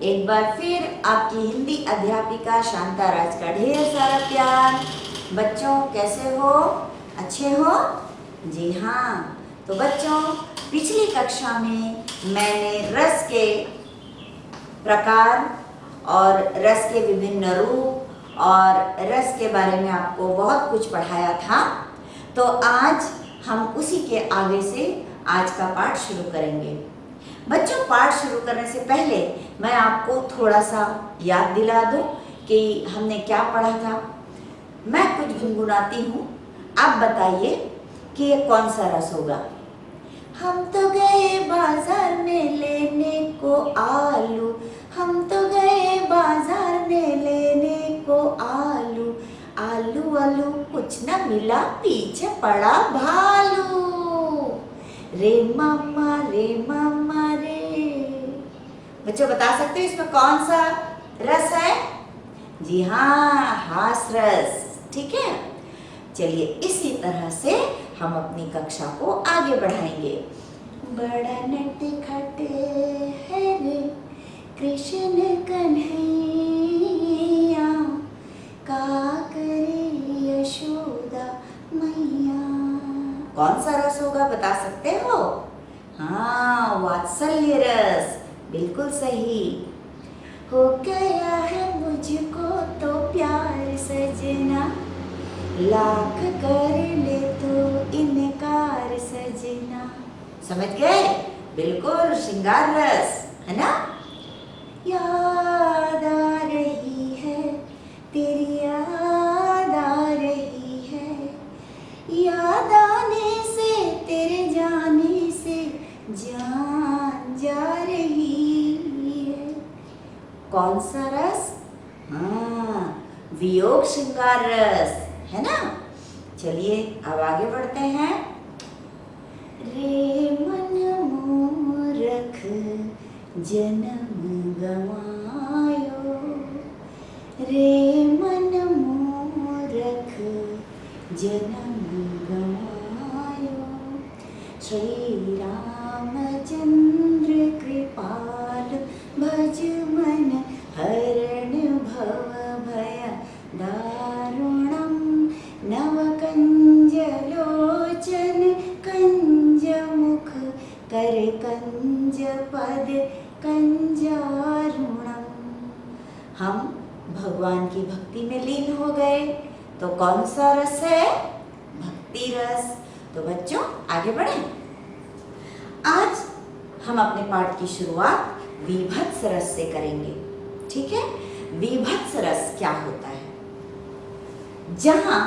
एक बार फिर आपकी हिंदी अध्यापिका शांता राज का ढेर सारा प्यार। बच्चों कैसे हो? अच्छे हो? जी हाँ। तो बच्चों, पिछली कक्षा में मैंने रस के प्रकार और रस के विभिन्न रूप और रस के बारे में आपको बहुत कुछ पढ़ाया था। तो आज हम उसी के आगे से आज का पाठ शुरू करेंगे। बच्चों, पाठ शुरू करने से पहले मैं आपको थोड़ा सा याद दिला दूं कि हमने क्या पढ़ा था। मैं कुछ गुनगुनाती हूँ, आप बताइए कि ये कौन सा रस होगा। हम तो गए बाजार में लेने को आलू, हम तो गए बाजार में लेने को आलू, आलू आलू कुछ न मिला, पीछे पड़ा भालू। रे मामा रे मामा रे। बच्चों बता सकते हो इसमें कौन सा रस है? जी हाँ, हास रस। ठीक है, चलिए इसी तरह से हम अपनी कक्षा को आगे बढ़ाएंगे। बड़ा नटखट है रे कृष्ण कन्हैया, का करे यशोदा मैया। कौन सा रस होगा, बता सकते हो? हाँ, वात्सल्य रस, बिल्कुल सही। हो गया है मुझको तो प्यार सजना, लाख कर ले तो इनकार सजना। समझ गए? बिल्कुल श्रृंगार रस है ना। याद आ रही है तेरी, याद आ रही है, याद आने से तेरे जाने से जान जा रही है। कौन सा रस? हाँ, वियोग श्रृंगार रस है ना। चलिए अब आगे बढ़ते हैं। रे मन मूरख जन्म गवायो, रे मन मूरख जन्म गवायो, श्री रामचंद्र कृपाल भज मन हरण भव भय दारुणम, नव कंज लोचन कंज मुख कर कंज पद कंजारुणम। हम भगवान की भक्ति में लीन हो गए। तो कौन सा रस है? भक्ति रस। तो बच्चों आगे बढ़ें। आज हम अपने पाठ की शुरुआत विभत्स रस से करेंगे। ठीक है, विभत्स रस क्या होता है? जहां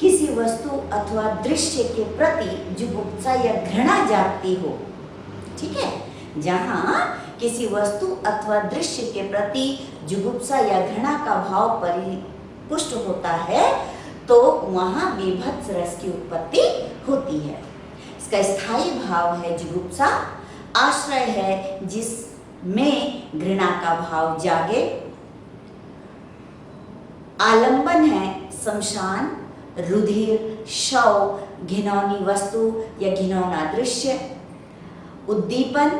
किसी वस्तु अथवा दृश्य के प्रति जुगुप्सा या घृणा जागती हो। ठीक है, जहां किसी वस्तु अथवा दृश्य के प्रति जुगुप्सा या घृणा का भाव परिपुष्ट होता है तो वहां विभत्स रस की उत्पत्ति होती है। इसका स्थायी भाव है जुगुप्सा, आश्रय है जिसमें घृणा का भाव जागे, आलंबन है शमशान, रुधिर, शव, घिनौनी वस्तु या घिनौना दृश्य, उद्दीपन,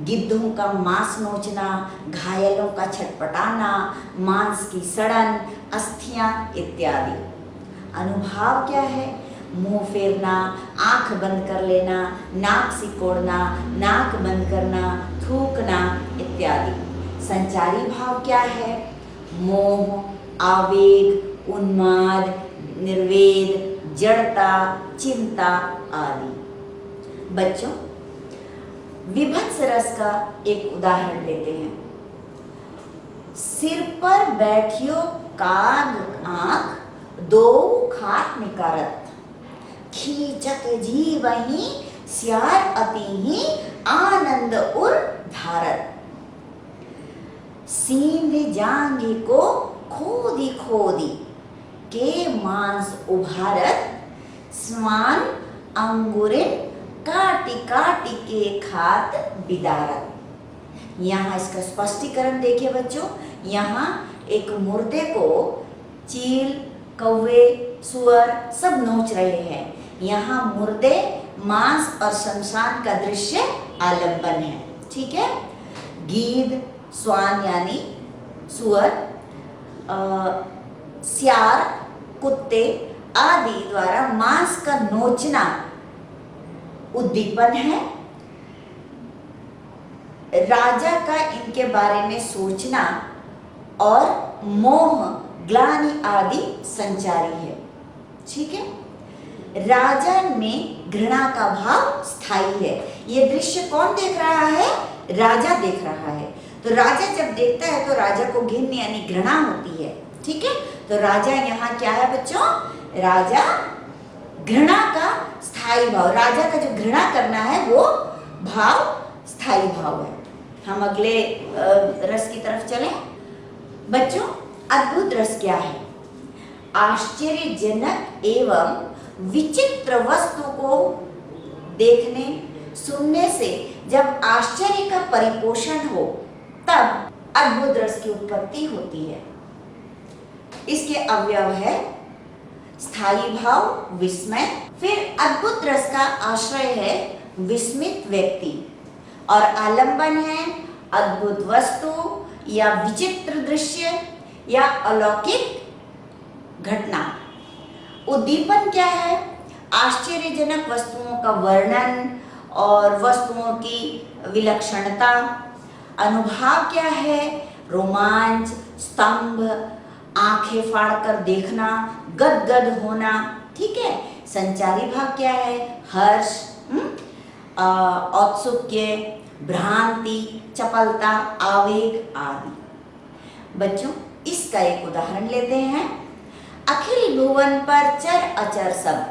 गिद्धों का मांस नोचना, घायलों का छटपटाना, मांस की सड़न, अस्थियां इत्यादि। अनुभाव क्या है? मुंह फेरना, आंख बंद कर लेना, नाक सिकोड़ना, नाक बंद करना, थूकना इत्यादि। संचारी भाव क्या है? मोह, आवेग, उन्माद, निर्वेद, जड़ता, चिंता आदि। बच्चों, विभत्स रस का एक उदाहरण लेते हैं। सिर पर बैठियो काग आंख, दो खाट निकारत, खींचत जीवहि स्यार अतिहि आनंद उर धारत, सींध जांघी को खोदी खोदी के मांस उभारत, स्वान अंगुरिन काटी काटी के खात बिदारत। यहाँ इसका स्पष्टीकरण देखिए बच्चों। यहाँ एक मुर्दे को चील, कौवे, सुअर सब नोच रहे हैं। यहाँ मुर्दे, मांस और शमशान का दृश्य आलंबन है। ठीक है, गीध, स्वान यानी सुअर, सियार कुत्ते आदि द्वारा मांस का नोचना उद्दीपन है। राजा का इनके बारे में सोचना और मोह ग्लानि आदि संचारी है। ठीक है, राजा में घृणा का भाव स्थायी है। ये दृश्य कौन देख रहा है? राजा देख रहा है। तो राजा जब देखता है तो राजा को घिन यानी घृणा होती है। ठीक है, तो राजा यहाँ क्या है बच्चों? राजा घृणा का स्थायी भाव, राजा का जो घृणा करना है वो भाव स्थायी भाव है। हम अगले रस की तरफ चलें। बच्चों, अद्भुत रस क्या है? आश्चर्यजनक एवं विचित्र वस्तु को देखने सुनने से जब आश्चर्य का परिपोषण हो तब अद्भुत रस की उत्पत्ति होती है। इसके अवयव है स्थायी भाव, विस्मय। फिर अद्भुत रस का आश्रय है विस्मित व्यक्ति और आलंबन है अद्भुत वस्तु या विचित्र दृश्य या अलौकिक घटना। उद्दीपन क्या है? आश्चर्यजनक वस्तुओं का वर्णन और वस्तुओं की विलक्षणता। अनुभाव क्या है? रोमांच, स्तंभ, आंखें फाड़कर देखना, गदगद होना। ठीक है, संचारी भाव क्या है? हर्ष, औत्सुक्य, भ्रांति, चपलता, आवेग आदि। बच्चों, इसका एक उदाहरण लेते हैं। अखिल भुवन पर चर अचर सब,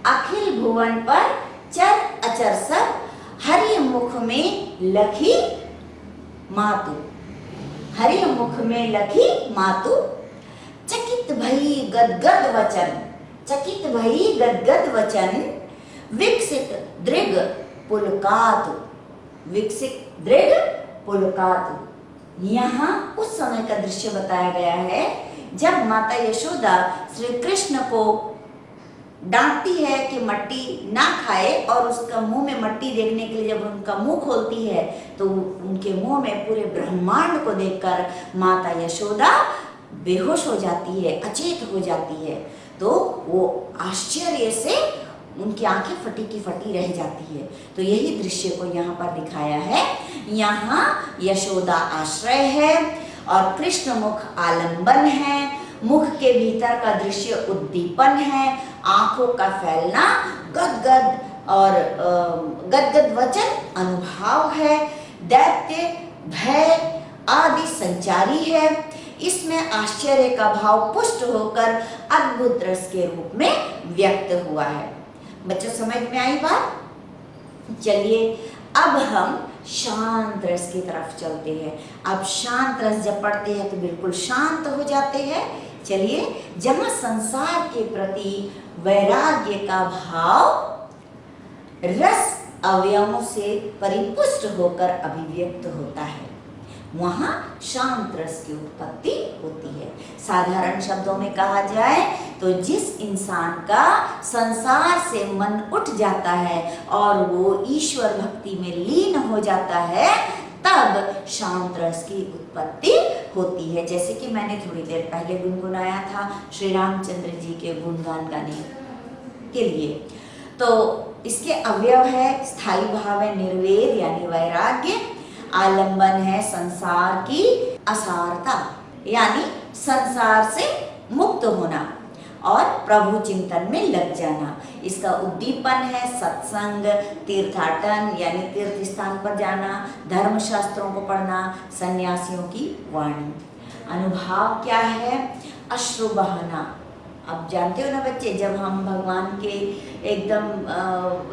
अखिल भुवन पर चर अचर सब, हरि मुख में लखी मातु, हरि मुख में लखी मातु। चकित भई गदगद वचन, चकित भई गदगद वचन, विकसित दृग पुलकातु, विकसित दृग पुलकातु। यहाँ उस समय का दृश्य बताया गया है जब माता यशोदा श्री कृष्ण को डांटती है कि मट्टी ना खाए, और उसका मुंह में मट्टी देखने के लिए जब उनका मुंह खोलती है तो उनके मुंह में पूरे ब्रह्मांड को देखकर माता यशोदा बेहोश हो जाती है, अचेत हो जाती है। तो वो आश्चर्य से उनकी आंखें फटी की फटी रह जाती है। तो यही दृश्य को यहाँ पर दिखाया है। यहाँ यशोदा आश्रय है और कृष्ण मुख आलंबन है। मुख के भीतर का दृश्य उद्दीपन है, आंखों का फैलना गदगद और गदगद वचन अनुभव है, दैत्य भय आदि संचारी है। इसमें आश्चर्य का भाव पुष्ट होकर अद्भुत रस के रूप में व्यक्त हुआ है। बच्चों, समझ में आई बात? चलिए अब हम शांत रस की तरफ चलते हैं। अब शांत रस जब पढ़ते हैं तो बिल्कुल शांत हो जाते हैं। चलिए, जहाँ संसार के प्रति वैराग्य का भाव रस अवयवों से परिपुष्ट होकर अभिव्यक्त होता है, वहाँ शांत रस की उत्पत्ति होती है। साधारण शब्दों में कहा जाए तो जिस इंसान का संसार से मन उठ जाता है और वो ईश्वर भक्ति में लीन हो जाता है, तब शांत रस की उत्पत्ति होती है। जैसे कि मैंने थोड़ी देर पहले गुनगुनाया था श्री रामचंद्र जी के गुणगान गाने के लिए। तो इसके अवयव है स्थायी भाव है निर्वेद यानी वैराग्य, आलंबन है संसार की असारता यानी संसार से मुक्त होना और प्रभु चिंतन में लग जाना। इसका उद्दीपन है सत्संग, तीर्थाटन यानी तीर्थ स्थान पर जाना, धर्म शास्त्रों को पढ़ना, सन्यासियों की वाणी। अनुभाव क्या है? अश्रु बहाना। अब जानते हो ना बच्चे, जब हम भगवान के एकदम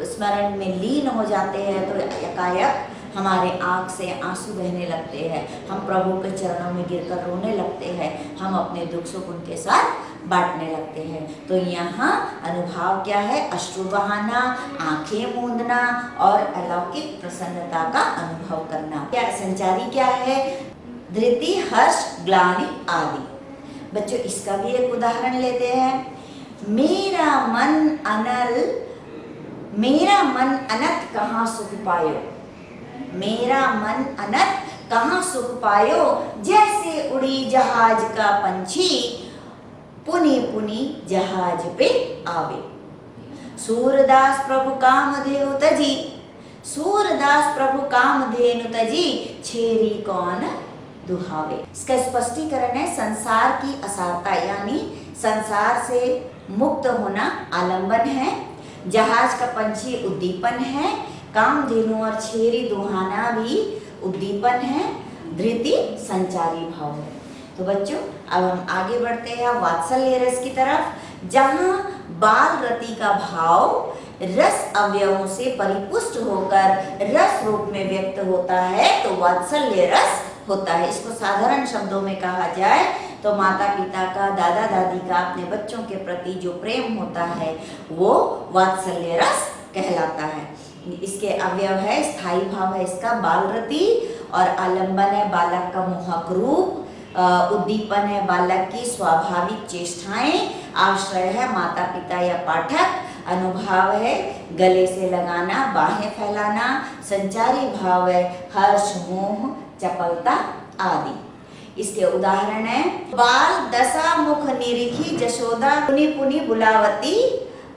स्मरण में लीन हो जाते हैं तो एकाएक हमारे आँख से आंसू बहने लगते हैं, हम प्रभु के चरणों में गिरकर रोने लगते हैं, हम अपने दुख सुख उनके साथ बांटने लगते हैं। तो यहाँ अनुभाव क्या है? अश्रु बहाना, आंखें मूंदना और अलौकिक प्रसन्नता का अनुभव करना। क्या संचारी क्या है? धृति, हर्ष, ग्लानि आदि। बच्चों, इसका भी एक उदाहरण लेते हैं। मेरा मन अनत कहाँ सुख पायो, मेरा मन अनत कहाँ सुख पायो, जैसे उड़ी जहाज का पंछी, पुनि पुनि जहाज पे आवे। सूरदास प्रभु कामधेनु तजी, सूरदास प्रभु कामधेनु तजी, छेरी कौन दुहावे। इसका स्पष्टीकरण है संसार की असारता, यानी संसार से मुक्त होना आलंबन है, जहाज का पंछी उद्दीपन है, कामधेनु और छेरी दुहाना भी उद्दीपन है, धृति संचारी भाव है। तो बच्चों अब हम आगे बढ़ते हैं वात्सल्य रस की तरफ, जहाँ बाल रति का भाव रस अवयवों से परिपुष्ट होकर रस रूप में व्यक्त होता है तो वात्सल्य रस होता है। इसको साधारण शब्दों में कहा जाए तो माता पिता का, दादा दादी का अपने बच्चों के प्रति जो प्रेम होता है वो वात्सल्य रस कहलाता है। इसके अवयव है, स्थायी भाव है इसका बालरति, और आलंबन है बालक का मोहक रूप, उद्दीपन है बालक की स्वाभाविक चेष्टाएं, आश्रय है माता पिता या पाठक, अनुभाव है गले से लगाना, बाहें फैलाना, संचारी भाव है हर्ष मोह चपलता आदि। इसके उदाहरण है बाल दशा मुख निरिखी जशोदा, पुनि पुनि बुलावती,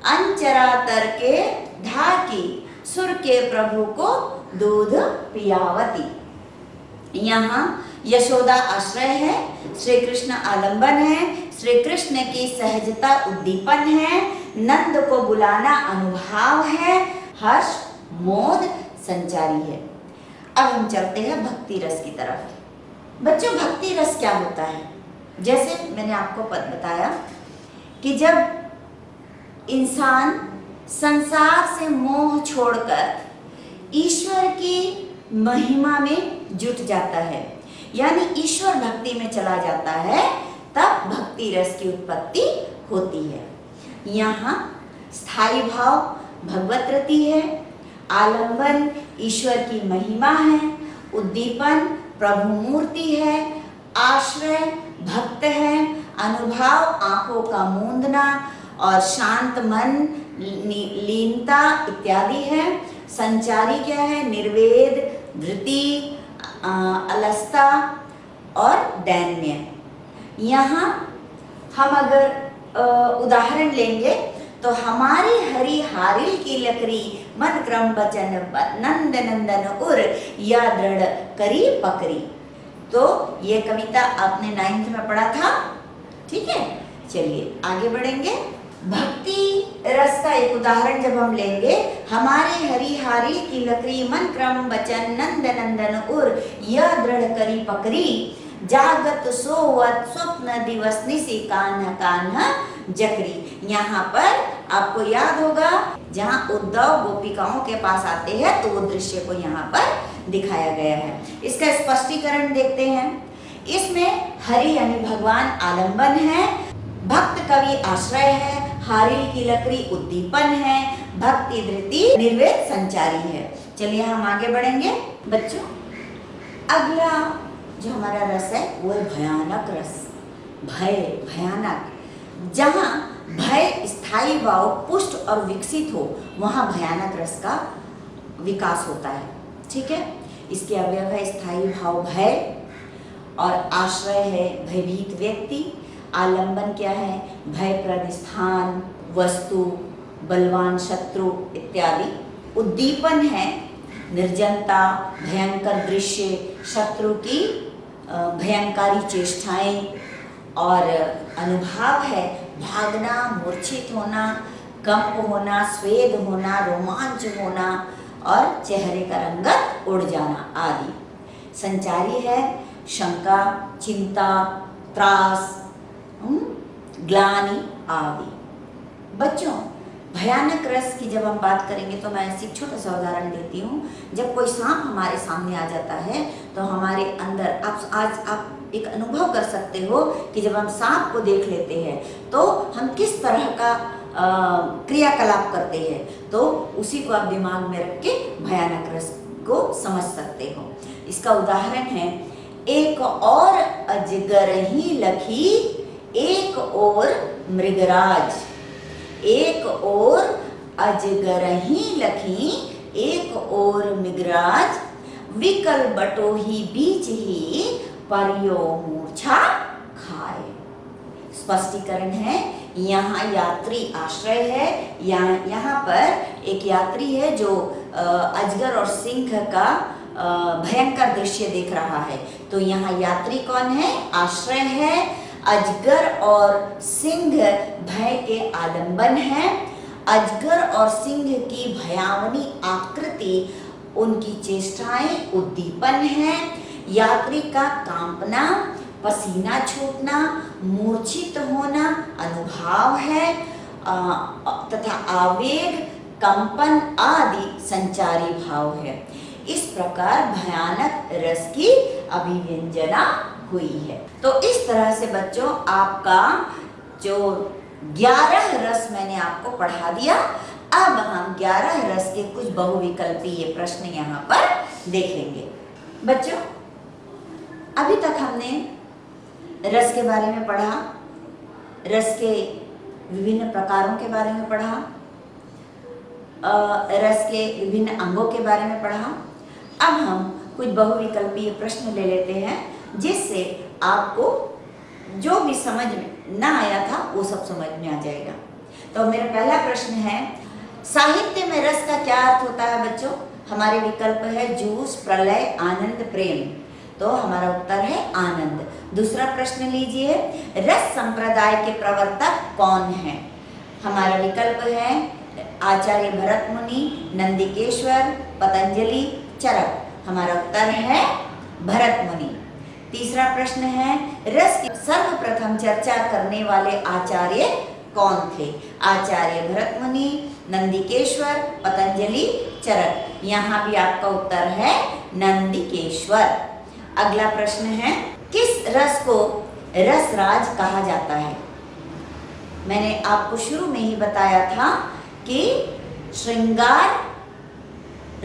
अंचरा तर के ढाकी, सुर के प्रभु को दूध पियावती। यहाँ यशोदा आश्रय है, श्री कृष्ण आलंबन है, श्री कृष्ण की सहजता उद्दीपन है, नंद को बुलाना अनुभाव है, हर्ष मोद संचारी है। अब हम चलते हैं भक्ति रस की तरफ। बच्चों भक्ति रस क्या होता है? जैसे मैंने आपको बताया कि जब इंसान संसार से मोह छोड़कर ईश्वर की महिमा में जुट जाता है, यानी ईश्वर भक्ति में चला जाता है, तब भक्ति रस की उत्पत्ति होती है। यहाँ स्थायी भाव भगवत रति है, आलंबन ईश्वर की महिमा है, उद्दीपन प्रभु मूर्ति है, आश्रय भक्त है, अनुभाव आंखों का मूंदना और शांत मन लीनता इत्यादि है, संचारी क्या है निर्वेद धृति अलसता और दैन्य। यहाँ हम अगर उदाहरण लेंगे तो हमारी हरी हारिल की लकड़ी मन क्रम बचन नंद नंदन उर या दृढ़ करी पकड़ी। तो ये कविता आपने 9th में पढ़ा था, ठीक है। चलिए आगे बढ़ेंगे। भक्ति रस का एक उदाहरण जब हम लेंगे, हमारे हरी हारी की लकड़ी मन क्रम बचन नंद नंदन उर यह दृढ़ करी पकड़ी, जागत सोवत स्वप्न दिवस निसी कान्ह कान्ह जकरी। यहाँ पर आपको याद होगा जहाँ उद्धव गोपिकाओं के पास आते हैं तो वो दृश्य को यहाँ पर दिखाया गया है। इसका स्पष्टीकरण देखते हैं। इसमें हरि यानी भगवान आलंबन है, भक्त कवि आश्रय है, हारिल की लकड़ी उद्दीपन है, भक्ति धृति निर्वेद संचारी है। चलिए हम आगे बढ़ेंगे बच्चों। अगला जो हमारा रस है वो है भयानक रस। भय भयानक, जहाँ भय स्थायी भाव पुष्ट और विकसित हो वहाँ भयानक रस का विकास होता है, ठीक है। इसके अवयव है स्थायी भाव भय, और आश्रय है भयभीत व्यक्ति, आलंबन क्या है भयप्रद स्थान वस्तु बलवान शत्रु इत्यादि, उद्दीपन है निर्जनता भयंकर दृश्य शत्रु की भयंकारी चेष्टाएं, और अनुभाव है भागना मूर्छित होना कंप होना स्वेद होना रोमांच होना और चेहरे का रंगत उड़ जाना आदि। संचारी है शंका चिंता त्रास ग्लानि आदि। बच्चों भयानक रस की जब हम बात करेंगे तो मैं ऐसी छोटा सा उदाहरण देती हूँ। जब कोई सांप हमारे सामने आ जाता है तो हमारे अंदर आप एक अनुभव कर सकते हो कि जब हम सांप को देख लेते हैं तो हम किस तरह का क्रियाकलाप करते हैं, तो उसी को आप दिमाग में रख के भयानक रस को समझ सकते हो। इसका उदाहरण है एक और अजगर ही लखी एक और मृगराज, एक और अजगर ही लखी एक और मृगराज, विकल बटोही बीच ही परियो मूर्छा खाए। स्पष्टीकरण है, यहाँ यात्री आश्रय है, यहाँ पर एक यात्री है जो अजगर और सिंह का भयंकर दृश्य देख रहा है। तो यहाँ यात्री कौन है? आश्रय है। अजगर और सिंह भय के आलंबन है। अजगर और सिंह की भयावनी आकृति उनकी चेष्टाएं उद्दीपन है। यात्री का कांपना, पसीना छूटना, मूर्छित होना अनुभव है तथा आवेग, कंपन आदि संचारी भाव है। इस प्रकार भयानक रस की अभिव्यंजना हुई है। तो इस तरह से बच्चों आपका जो 11 रस मैंने आपको पढ़ा दिया। अब हम 11 रस के कुछ बहुविकल्पीय प्रश्न यहाँ पर देखेंगे। बच्चों अभी तक हमने रस के बारे में पढ़ा, रस के विभिन्न प्रकारों के बारे में पढ़ा, रस के विभिन्न अंगों के बारे में पढ़ा। अब हम कुछ बहुविकल्पीय प्रश्न ले लेते हैं जिससे आपको जो भी समझ में ना आया था वो सब समझ में आ जाएगा। तो मेरा पहला प्रश्न है, साहित्य में रस का क्या अर्थ होता है बच्चों? हमारे विकल्प है जूस, प्रलय, आनंद, प्रेम। तो हमारा उत्तर है आनंद। दूसरा प्रश्न लीजिए, रस संप्रदाय के प्रवर्तक कौन है? हमारा विकल्प है आचार्य भरत मुनि, नंदिकेश्वर, पतंजलि, चरक। हमारा उत्तर है भरत मुनि। तीसरा प्रश्न है, रस की सर्वप्रथम चर्चा करने वाले आचार्य कौन थे? आचार्य भरत मुनि, नंदिकेश्वर, पतंजलि, चरक। यहाँ भी आपका उत्तर है नंदिकेश्वर। अगला प्रश्न है, किस रस को रसराज कहा जाता है? मैंने आपको शुरू में ही बताया था कि श्रृंगार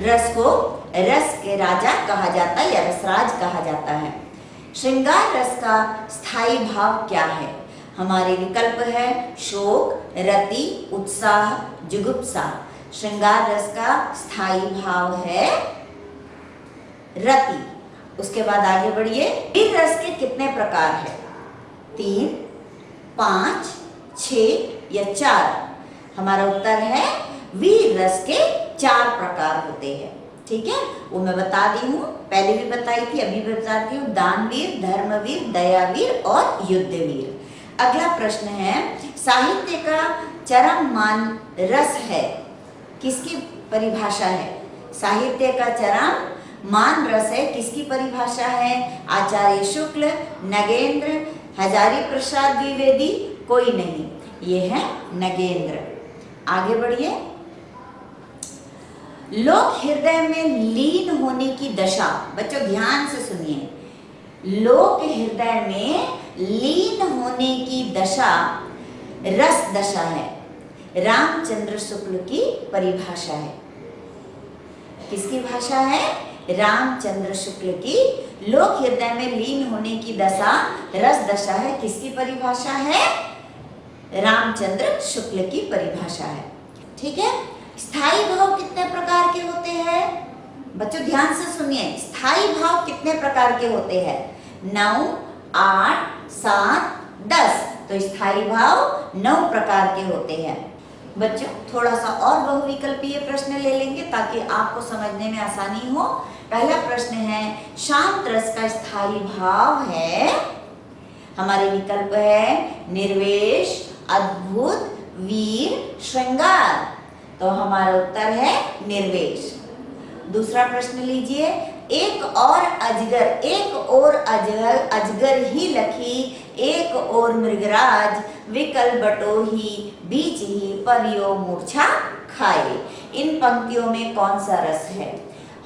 रस को रस के राजा कहा जाता है या रसराज कहा जाता है। श्रृंगार रस का स्थायी भाव क्या है? हमारे विकल्प है शोक, रति, उत्साह, जुगुप्सा। श्रृंगार रस का स्थायी भाव है रति। उसके बाद आगे बढ़िए, वीर रस के कितने प्रकार है? 3, 5, 6 या 4? हमारा उत्तर है वीर रस के 4 प्रकार होते हैं। ठीक है, वो मैं बता दी हूँ, पहले भी बताई थी, अभी भी बताती हूँ। दानवीर, धर्मवीर, दयावीर और युद्धवीर। अगला प्रश्न है, साहित्य का चरम मान रस है, किसकी परिभाषा है? साहित्य का चरम मान रस है, किसकी परिभाषा है? आचार्य शुक्ल, नगेंद्र, हजारी प्रसाद द्विवेदी, कोई नहीं, ये है नगेंद्र। आगे बढ़िए, लोक हृदय में लीन होने की दशा, बच्चों ध्यान से सुनिए, लोक हृदय में लीन होने की दशा रस दशा है। रामचंद्र शुक्ल की परिभाषा है। किसकी भाषा है? रामचंद्र शुक्ल की। लोक हृदय में लीन होने की दशा रस दशा है, किसकी परिभाषा है? रामचंद्र शुक्ल की परिभाषा है। ठीक है, स्थायी भाव कितने प्रकार के होते हैं? बच्चों ध्यान से सुनिए, स्थायी भाव कितने प्रकार के होते हैं? 9, 8, 7, 10। तो स्थायी भाव 9 प्रकार के होते हैं। बच्चों थोड़ा सा और बहुविकल्पीय प्रश्न ले लेंगे ताकि आपको समझने में आसानी हो। पहला प्रश्न है, शांत रस का स्थायी भाव है, हमारे विकल्प है निर्वेश, अद्भुत, वीर, श्रृंगार। तो हमारा उत्तर है निर्वेश। दूसरा प्रश्न लीजिए, एक और अजगर ही लखी, एक और मृगराज, विकल बटोही, बीच ही परियो मूर्छा खाए। इन पंक्तियों में कौन सा रस है?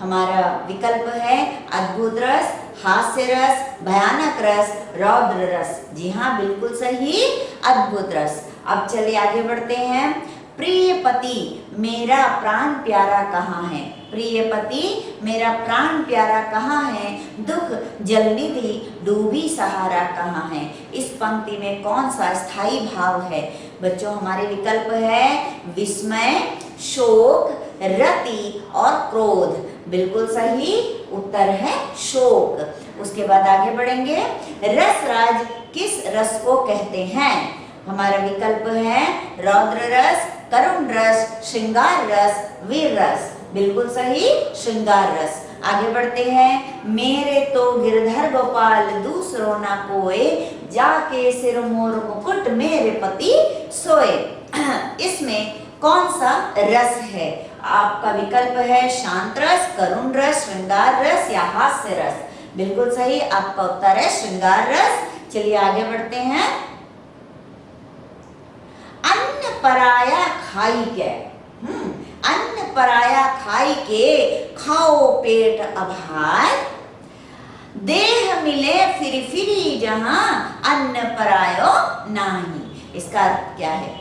हमारा विकल्प है अद्भुत रस, हास्य रस, भयानक रस, रौद्र रस। जी हाँ, बिल्कुल सही, अद्भुत रस। अब चलिए आगे बढ़ते हैं। प्रिय पति मेरा प्राण प्यारा कहाँ है? प्रिय पति मेरा प्राण प्यारा कहाँ है? दुख जलनिधि डूबी सहारा कहाँ है? इस पंक्ति में कौन सा स्थायी भाव है? बच्चों हमारे विकल्प है विस्मय, शोक, रति और क्रोध। बिल्कुल सही उत्तर है शोक। उसके बाद आगे बढ़ेंगे, रसराज किस रस को कहते हैं? हमारा विकल्प है रौद्र रस, करुण रस, श्रृंगार रस, वीर रस। बिल्कुल सही, श्रृंगार रस। आगे बढ़ते हैं, मेरे तो गिरधर गोपाल दूसरो ना कोय, जाके सिर मोर मुकुट मेरे पति सोए। इसमें कौन सा रस है? आपका विकल्प है शांत रस, करुण रस, श्रृंगार रस या हास्य रस। बिल्कुल सही, आपका उत्तर है श्रृंगार रस। चलिए आगे बढ़ते हैं, अन्न पराया खाई के, अन्न पराया खाई के खाओ पेट अभार, देह मिले फिर फिरी जहां अन्न परायो नाही। इसका अर्थ क्या है?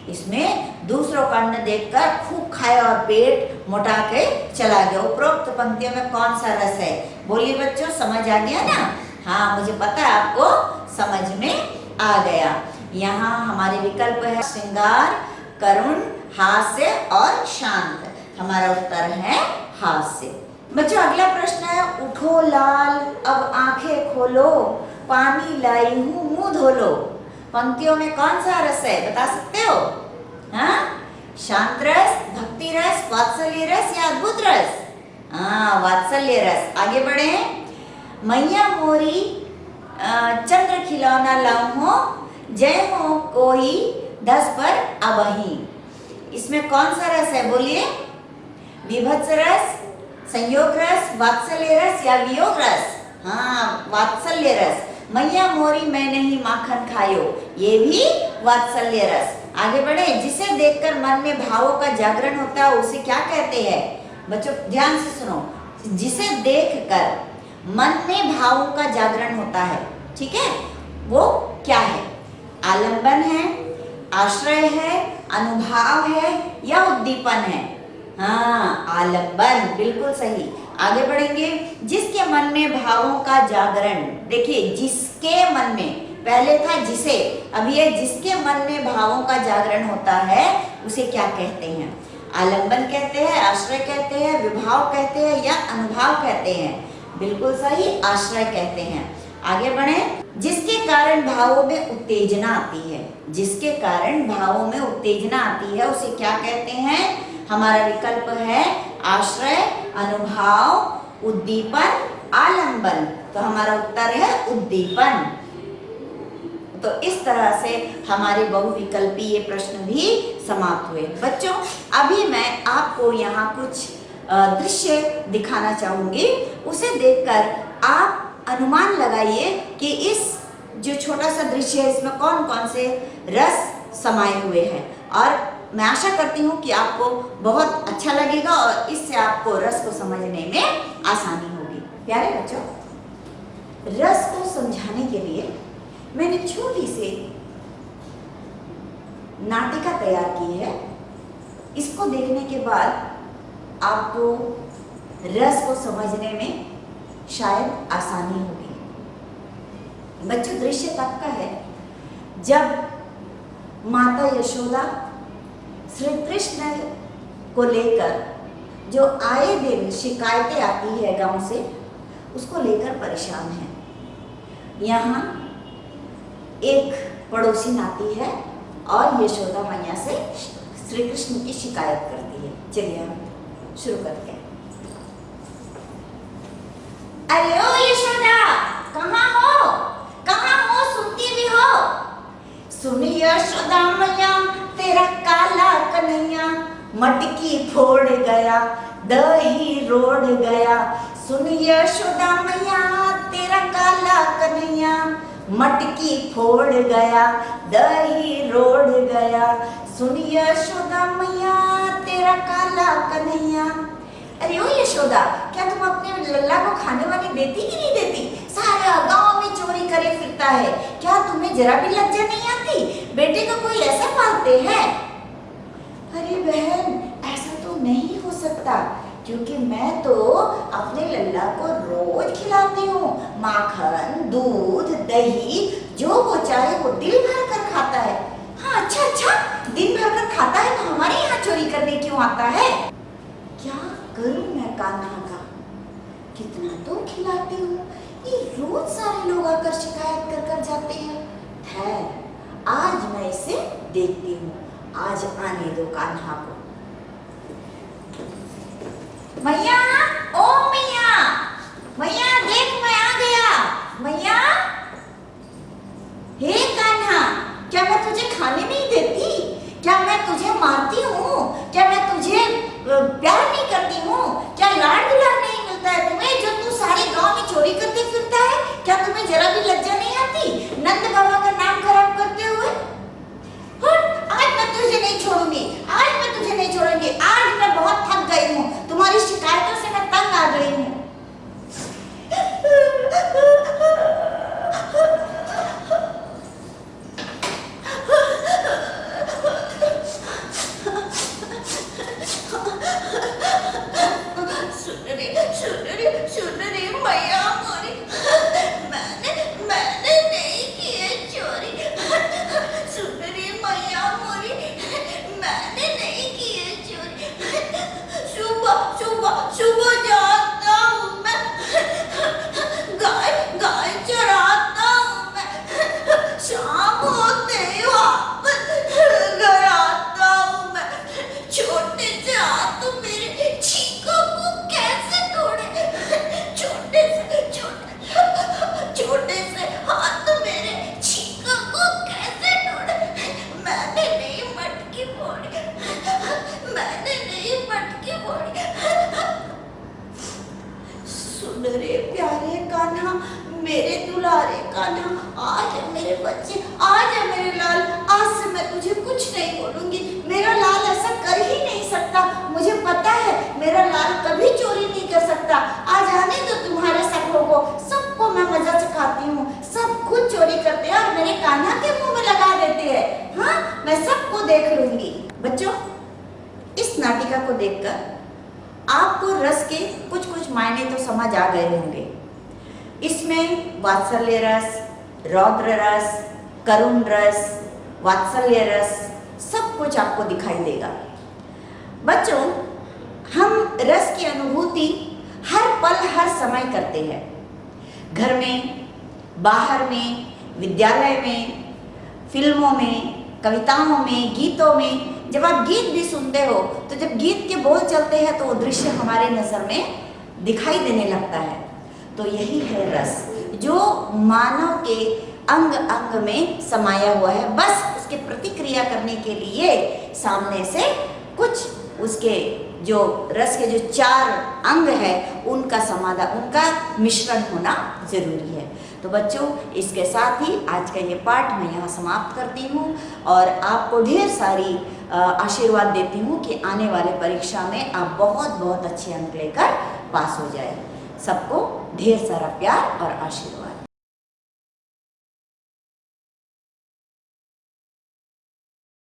इसमें दूसरों का अन्न देखकर खूब खाया और पेट मोटा के चला गया। उपरोक्त पंक्तियों में कौन सा रस है? बोलिए बच्चों, समझ आ गया ना? हाँ, मुझे पता है आपको समझ में आ गया। यहाँ हमारे विकल्प है श्रृंगार, करुण, हास्य और शांत। हमारा उत्तर है हास्य। बच्चों अगला प्रश्न है, उठो लाल अब आंखें खोलो, पानी लाई हूँ मुंह धो लो। पंक्तियों में कौन सा रस है, बता सकते हो? हाँ, शांत रस, भक्ति रस, वात्सल्य रस या अद्भुत रस? हाँ, वात्सल्य रस। आगे बढ़े, मैया मोरी चंद्र खिलौना लाऊं हो, जय हो कोई दस पर अबही। इसमें कौन सा रस है, बोलिए? विभत्स रस, संयोग रस, वात्सल्य रस या वियोग रस? हाँ, वात्सल्य रस। मैया मोरी मैं नहीं माखन खायो, ये भी वात्सल्य रस। आगे बढ़े, जिसे देखकर मन में भावों का जागरण होता है उसे क्या कहते हैं? बच्चों ध्यान से सुनो, जिसे देखकर मन में भावों का जागरण होता है, ठीक है, वो क्या है? आलंबन है, आश्रय है, अनुभाव है या उद्दीपन है? हाँ, आलंबन, बिल्कुल सही। आगे बढ़ेंगे, जिसके मन में भावों का जागरण। देखिए, जिसके मन में, पहले था जिसे, अब ये जिसके मन में भावों का जागरण होता है उसे क्या कहते हैं? आलंबन कहते हैं, आश्रय कहते हैं, विभाव कहते हैं या अनुभाव कहते हैं? बिल्कुल सही, आश्रय कहते हैं। आगे बढ़े, जिसके कारण भावों में उत्तेजना आती है, जिसके कारण भावों में उत्तेजना आती है उसे क्या कहते हैं? हमारा विकल्प है आश्रय, अनुभाव, उद्दीपन, आलंबन। तो हमारा उत्तर है उद्दीपन। तो इस तरह से हमारे बहुविकल्पी ये प्रश्न भी समाप्त हुए। बच्चों अभी मैं आपको यहाँ कुछ दृश्य दिखाना चाहूंगी, उसे देखकर आप अनुमान लगाइए कि इस जो छोटा सा दृश्य है इसमें कौन कौन से रस समाये हुए हैं। और मैं आशा करती हूँ कि आपको बहुत अच्छा लगेगा और इससे आपको रस को समझने में आसानी होगी। प्यारे बच्चों, रस को समझाने के लिए मैंने छोटी सी नाटिका तैयार की है। इसको देखने के बाद आपको रस को समझने में शायद आसानी होगी। बच्चों दृश्य तब का है जब माता यशोदा श्री कृष्ण को लेकर जो आए दिन शिकायतें आती है गांव से, उसको लेकर परेशान है। यहाँ एक पड़ोसी आती है और यशोदा मैया से श्री कृष्ण की शिकायत करती है। चलिए हम शुरू करते हैं। अरे ओ यशोदा, कहाँ हो? कहाँ हो? सुनती भी हो? सुन यशोदा मैया तेरा काला कन्हैया मटकी फोड़ गया, दही रोड़ गया। सुन यशोदा मैया तेरा काला कन्हैया मटकी फोड़ गया, दही रोड़ गया। सुन यशोदा मैया तेरा काला कन्हैया। अरे ओ यशोदा, क्या तुम अपने लल्ला को खाने वाने देती कि नहीं देती? सारा गांव में चोरी करे फिरता है, क्या तुम्हें जरा भी लज्जा नहीं आती? बेटे को कोई ऐसा पालते हैं? अरे बहन, ऐसा तो नहीं हो सकता, क्योंकि मैं तो अपने लल्ला को रोज खिलाती हूँ। माखन, दूध, दही, जो वो चाहे वो दिल भर कर खाता है। हाँ अच्छा, दिन भर कर खाता है तो हमारे यहाँ चोरी करने क्यों आता है? क्या करूं मैं कान्हा का? कितना तो खिलाती हूँ, ये रोज सारे लोग आकर शिकायत कर कर जाते हैं। खैर, आज मैं इसे देखती हूँ, आज आने दो कान्हा को। मैया, ओ मैया, मैया देख मैं आ गया। मैया, हे कान्हा, क्या मैं तुझे खाने नहीं देती? क्या मैं तुझे मारती हूँ? क्या मैं तुझे प्यार नहीं करती हूँ? क्या लाड दुलार नहीं मिलता है तुम्हें, जो तू सारे गांव में चोरी करते फिरता है? क्या तुम्हें जरा भी लज्जा नहीं आती नंद बाबा का नाम खराब करते हुए? आज मैं तुझे नहीं छोड़ूंगी, आज मैं तुझे नहीं छोड़ूंगी। आज मैं बहुत थक गई हूँ, तुम्हारी शिकायतों से मैं तंग आ गई हूँ। सुन रे मैया मोरी, मैंने नहीं की है चोरी। सुन रे मैया मोरी, मैंने नहीं की है चोरी। सुबह सुबह सुबह जाता हूँ मैं, गाय गाय चराता हूँ मैं, शाम होते ही वापस घर आता हूँ मैं। छोटे से हाथ मेरे चीखों को कैसे तोड़े, छोटे से हाथ मेरे चीखों को कैसे तोड़े। मैंने नहीं मटकी फोड़ी, मैंने नहीं मटकी फोड़ी। सुन रे प्यारे कान्हा, मेरे दुलारे कान्हा, आज है मेरे बच्चे, आज है मेरे लाल। आज से मैं तुझे कुछ नहीं बोलूंगी। मेरा लाल ऐसा कर ही नहीं सकता, मुझे पता है मेरा लाल कभी चोरी नहीं कर सकता। आज आने दो तुम्हारे सबों को, सबको मैं मजा सिखाती हूँ। सब खुद चोरी करते हैं और मेरे कान्हा के मुंह में लगा देते हैं। हाँ, मैं सबको देख लूंगी। बच्चों, इस नाटिका को देखकर आपको रस के कुछ कुछ मायने तो समझ आ गए होंगे। इसमें वात्सल्य रस, रौद्र रस, करुण रस, वात्सल्य रस, सब कुछ आपको दिखाई देगा। बच्चों, हम रस की अनुभूति हर पल हर समय करते हैं। घर में, बाहर में, विद्यालय में, फिल्मों में, कविताओं में, गीतों में। जब आप गीत भी सुनते हो तो जब गीत के बोल चलते हैं तो वो दृश्य हमारे नजर में दिखाई देने लगता है। तो यही है रस, जो मानव के अंग अंग में समाया हुआ है। बस उसके प्रतिक्रिया करने के लिए सामने से कुछ उसके जो रस के जो 4 अंग है उनका समाधान, उनका मिश्रण होना जरूरी है। तो बच्चों, इसके साथ ही आज का ये पाठ मैं यहाँ समाप्त करती हूँ और आपको ढेर सारी आशीर्वाद देती हूँ कि आने वाले परीक्षा में आप बहुत बहुत अच्छे अंक लेकर पास हो जाए। सबको ढेर सारा प्यार और आशीर्वाद।